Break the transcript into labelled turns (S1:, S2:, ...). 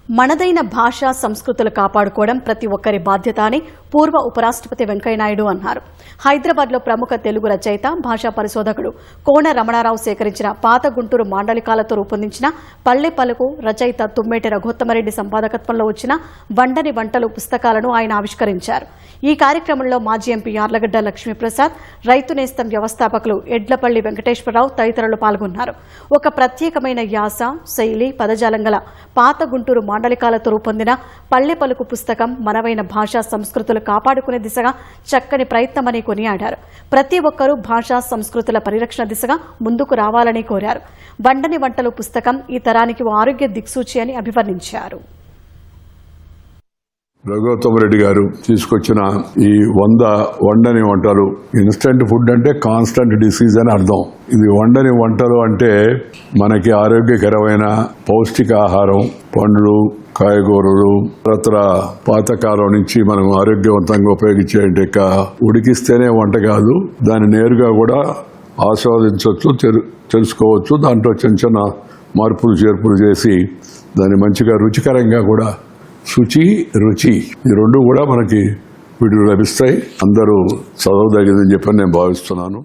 S1: మనదైన భాష సంస్కృతులు కాపాడుకోవడం ప్రతి ఒక్కరి బాధ్యత అని పూర్వ ఉపరాష్ట్రపతి వెంకయ్యనాయుడు అన్నారు. హైదరాబాద్లో ప్రముఖ తెలుగు రచయిత భాషా పరిశోధకుడు కోన రమణారావు సేకరించిన పాత గుంటూరు మాండలికాలతో రూపొందించిన పల్లె పలుకు రచయిత తుమ్మేటి రఘోత్తమరెడ్డి సంపాదకత్వంలో వచ్చిన వండని వంటలు పుస్తకాలను ఆయన ఆవిష్కరించారు. ఈ కార్యక్రమంలో మాజీ ఎంపీ యార్లగడ్డ లక్ష్మీప్రసాద్, రైతు నేస్తం వ్యవస్థాపకులు ఎడ్లపల్లి వెంకటేశ్వరరావు తదితరులు పాల్గొన్నారు. ఒక ప్రత్యేకమైన యాస, శైలి, పదజాలం గల పాత గుంటూరు మాండలికాలతో రూపొందిన పల్లె పలుకు పుస్తకం మనవైన భాషా సంస్కృతులు కాపాడుకునే దిశగా చక్కని ప్రయత్నమని కొనియాడారు. ప్రతి ఒక్కరూ భాషా సంస్కృతుల పరిరక్షణ దిశగా ముందుకు రావాలని కోరారు. వండని వంటలు పుస్తకం ఈ తరానికి ఓ ఆరోగ్య దిక్సూచి అని అభివర్ణించారు.
S2: రఘోత్తమరెడ్డి గారు తీసుకొచ్చిన ఈ 100 వండని వంటలు, ఇన్స్టెంట్ ఫుడ్ అంటే కాన్స్టెంట్ డిసీజ్ అని అర్థం. ఇది వండని వంటలు అంటే మనకి ఆరోగ్యకరమైన పౌష్టికాహారం, పండ్లు, కాయగూరలు, ఇతర పాతకాలం నుంచి మనం ఆరోగ్యవంతంగా ఉపయోగించే ఉడికిస్తేనే వంట కాదు, దాన్ని నేరుగా కూడా ఆస్వాదించవచ్చు, తెలుసుకోవచ్చు. దాంట్లో చిన్న చిన్న మార్పులు చేర్పులు చేసి దాన్ని మంచిగా రుచికరంగా కూడా, శుచి రుచి ఈ రెండు కూడా మనకి వీటిలో లభిస్తాయి. అందరూ చదవదగినని చెప్పని నేను భావిస్తున్నాను.